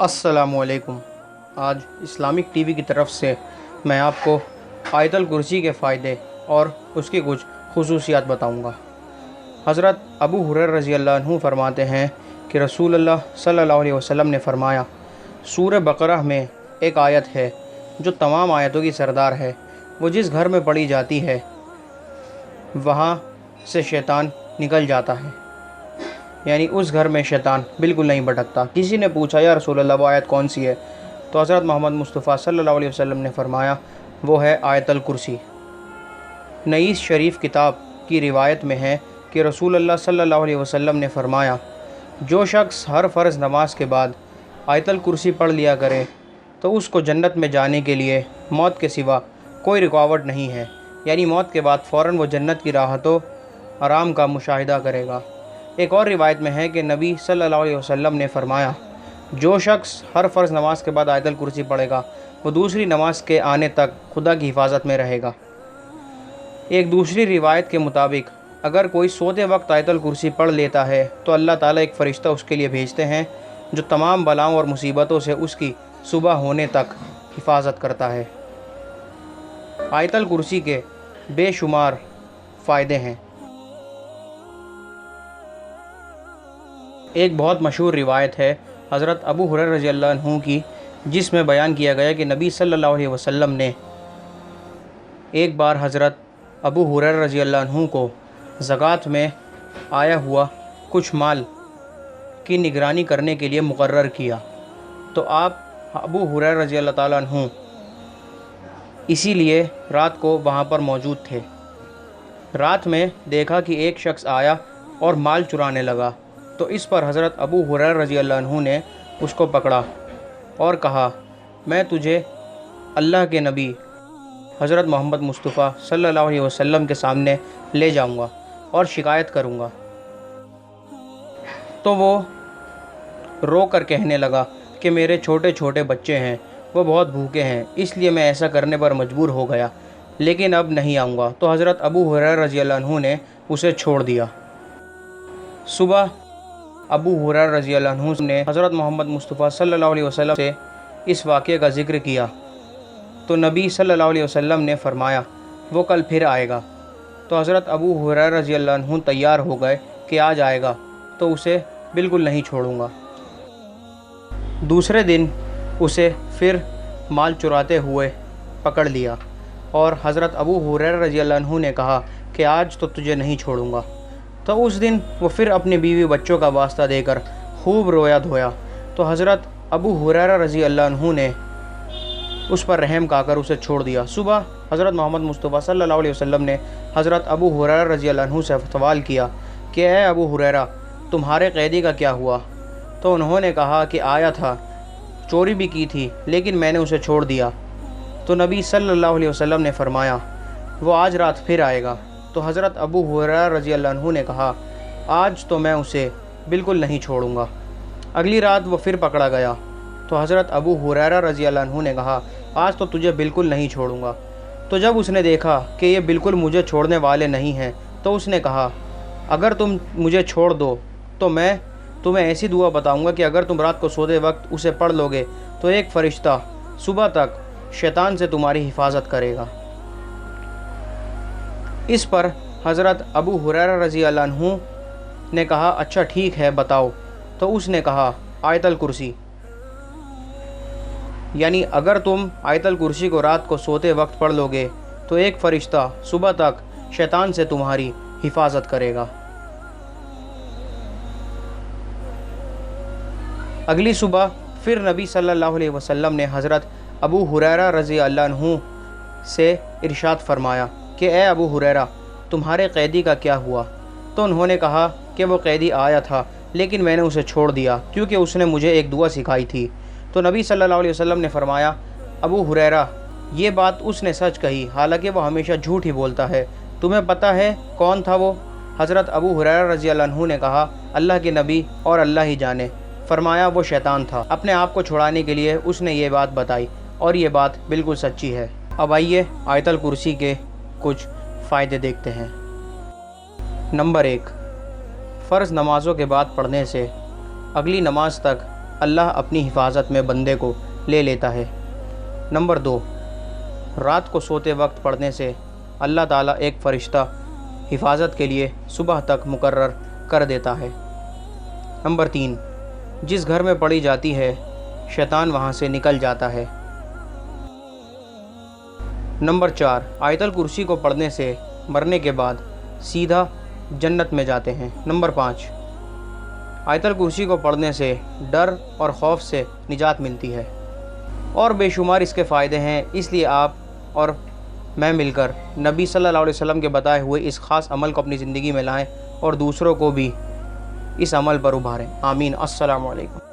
अस्सलामुअलैकुम। आज Islamic TV की तरफ से मैं आपको आयतल कुर्सी के फ़ायदे और उसकी कुछ खुसूसियात बताऊंगा। हज़रत अबू हुरैरा रज़ी अल्लाह अन्हु फरमाते हैं कि रसूलुल्लाह सल्लल्लाहु अलैहि वसल्लम ने फरमाया, सूरह बकरा में एक आयत है जो तमाम आयतों की सरदार है। वो जिस घर में पढ़ी जाती है वहाँ से शैतान निकल जाता है, यानी उस घर में शैतान बिल्कुल नहीं भटकता। किसी ने पूछा, या रसूलल्लाह वो आयत कौन सी है? तो हज़रत मोहम्मद मुस्तफ़ा सल्लल्लाहु अलैहि वसल्लम ने फरमाया, वो है आयतल कुर्सी। नई शरीफ किताब की रिवायत में है कि रसूलल्लाह सल्लल्लाहु अलैहि वसल्लम ने फरमाया, जो शख्स हर फ़र्ज़ नमाज के बाद आयतल कुर्सी पढ़ लिया करे तो उसको जन्नत में जाने के लिए मौत के सिवा कोई रुकावट नहीं है, यानी मौत के बाद फ़ौरन वो जन्नत की राहतों आराम का मुशाहिदा करेगा। एक और रिवायत में है कि नबी सल्लल्लाहु अलैहि वसल्लम ने फरमाया, जो शख्स हर फ़र्ज़ नमाज के बाद आयतल कुर्सी पढ़ेगा वो दूसरी नमाज के आने तक खुदा की हिफाजत में रहेगा। एक दूसरी रिवायत के मुताबिक अगर कोई सोते वक्त आयतल कुर्सी पढ़ लेता है तो अल्लाह ताला एक फ़रिश्ता उसके लिए भेजते हैं जो तमाम बलाओं और मुसीबतों से उसकी सुबह होने तक हिफाजत करता है। आयतल कुर्सी के बेशुमार फ़ायदे हैं। एक बहुत मशहूर रिवायत है हज़रत अबू हुरैरा रज़ी अल्लाह अन्हु की, जिसमें बयान किया गया कि नबी सल्लल्लाहु अलैहि वसल्लम ने एक बार हज़रत अबू हुरैरा रज़ी अल्लाह अन्हु को ज़कात में आया हुआ कुछ माल की निगरानी करने के लिए मुकर्रर किया। तो आप अबू हुरैरा रज़ी अल्लाह ताला अन्हु इसीलिए रात को वहाँ पर मौजूद थे। रात में देखा कि एक शख्स आया और माल चुराने लगा, तो इस पर हज़रत अबू हुरैरा रज़ी अल्लाह अन्हु ने उसको पकड़ा और कहा, मैं तुझे अल्लाह के नबी हज़रत मोहम्मद मुस्तफ़ा सल्लल्लाहु अलैहि वसल्लम के सामने ले जाऊंगा और शिकायत करूंगा। तो वो रो कर कहने लगा कि मेरे छोटे छोटे बच्चे हैं, वो बहुत भूखे हैं, इसलिए मैं ऐसा करने पर मजबूर हो गया, लेकिन अब नहीं आऊँगा। तो हज़रत अबू हुरैरा रज़ी अल्लाह अन्हु ने उसे छोड़ दिया। सुबह अबू हुरैरा रज़ी अल्लाह अन्हु ने हज़रत मोहम्मद मुस्तफ़ा सल्लल्लाहु अलैहि वसल्लम से इस वाक़े का ज़िक्र किया, तो नबी सल्लल्लाहु अलैहि वसल्लम ने फरमाया, वो कल फिर आएगा। तो हज़रत अबू हुरैरा रज़ी अल्लाह अन्हु तैयार हो गए कि आज आएगा तो उसे बिल्कुल नहीं छोड़ूंगा। दूसरे दिन उसे फिर माल चुराते हुए पकड़ लिया और हज़रत अबू हुरैरा रज़ी अल्लाह अन्हु ने कहा कि आज तो तुझे नहीं छोड़ूंगा। तो उस दिन वो फिर अपनी बीवी बच्चों का वास्ता देकर खूब रोया धोया। तो हज़रत अबू हुरैरा रज़ी अल्लाह अन्हु ने उस पर रहम खाकर उसे छोड़ दिया। सुबह हज़रत मोहम्मद मुस्तफ़ा सल्लल्लाहु अलैहि वसल्लम ने हज़रत अबू हुरैरा रज़ी अल्लाह अन्हु से सवाल किया कि ए अबू हुरैरा, तुम्हारे कैदी का क्या हुआ? तो उन्होंने कहा कि आया था, चोरी भी की थी, लेकिन मैंने उसे छोड़ दिया। तो नबी सल्लल्लाहु अलैहि वसल्लम ने फरमाया, वो आज रात फिर आएगा। तो हज़रत अबू हुरैरा रज़ी अल्लाह अन्हु ने कहा, आज तो मैं उसे बिल्कुल नहीं छोड़ूंगा। अगली रात वो फिर पकड़ा गया। तो हज़रत अबू हुरैरा रज़ी अल्लाह अन्हु ने कहा, आज तो तुझे बिल्कुल नहीं छोड़ूंगा। तो जब उसने देखा कि ये बिल्कुल मुझे छोड़ने वाले नहीं हैं, तो उसने कहा, अगर तुम मुझे छोड़ दो तो मैं तुम्हें ऐसी दुआ बताऊंगा कि अगर तुम रात को सोते वक्त उसे पढ़ लोगे तो एक फ़रिश्ता सुबह तक शैतान से तुम्हारी हिफाजत करेगा। इस पर हज़रत अबू हुरैरा रज़ी अल्लाह अन्हु ने कहा, अच्छा ठीक है बताओ। तो उसने कहा, आयतल कुर्सी, यानी अगर तुम आयतल कुर्सी को रात को सोते वक्त पढ़ लोगे तो एक फ़रिश्ता सुबह तक शैतान से तुम्हारी हिफाजत करेगा। अगली सुबह फिर नबी सल्लल्लाहु अलैहि वसल्लम ने हज़रत अबू हुरैरा रज़ी अल्लाह अन्हु से इरशाद फरमाया कि ए अबू हुरैरा, तुम्हारे कैदी का क्या हुआ? तो उन्होंने कहा कि वो कैदी आया था, लेकिन मैंने उसे छोड़ दिया क्योंकि उसने मुझे एक दुआ सिखाई थी। तो नबी सल्लल्लाहु अलैहि वसल्लम ने फरमाया, अबू हुरैरा, ये बात उसने सच कही, हालांकि वो हमेशा झूठ ही बोलता है। तुम्हें पता है कौन था वो? हज़रत अबू हुरैरा रज़ी अल्लाह अन्हु ने कहा, अल्लाह के नबी और अल्लाह ही जाने। फरमाया, वो शैतान था। अपने आप को छुड़ाने के लिए उसने ये बात बताई और ये बात बिल्कुल सच्ची है। अब आइए आयतल कुर्सी के कुछ फ़ायदे देखते हैं। नंबर 1, फ़र्ज़ नमाज़ों के बाद पढ़ने से अगली नमाज तक اللہ اپنی حفاظت میں بندے کو لے لیتا ہے۔ نمبر 2، رات کو سوتے وقت پڑھنے سے اللہ تعالیٰ ایک فرشتہ حفاظت کے لیے صبح تک مقرر کر دیتا ہے۔ نمبر 3، جس گھر میں پڑھی جاتی ہے شیطان وہاں سے نکل جاتا ہے۔ نمبر 4، آیت الکرسی کو پڑھنے سے مرنے کے بعد سیدھا جنت میں جاتے ہیں۔ نمبر 5، آیت الکرسی کو پڑھنے سے ڈر اور خوف سے نجات ملتی ہے، اور بے شمار اس کے فائدے ہیں۔ اس لیے آپ اور میں مل کر نبی صلی اللہ علیہ وسلم کے بتائے ہوئے اس خاص عمل کو اپنی زندگی میں لائیں اور دوسروں کو بھی اس عمل پر ابھاریں۔ آمین۔ السلام علیکم۔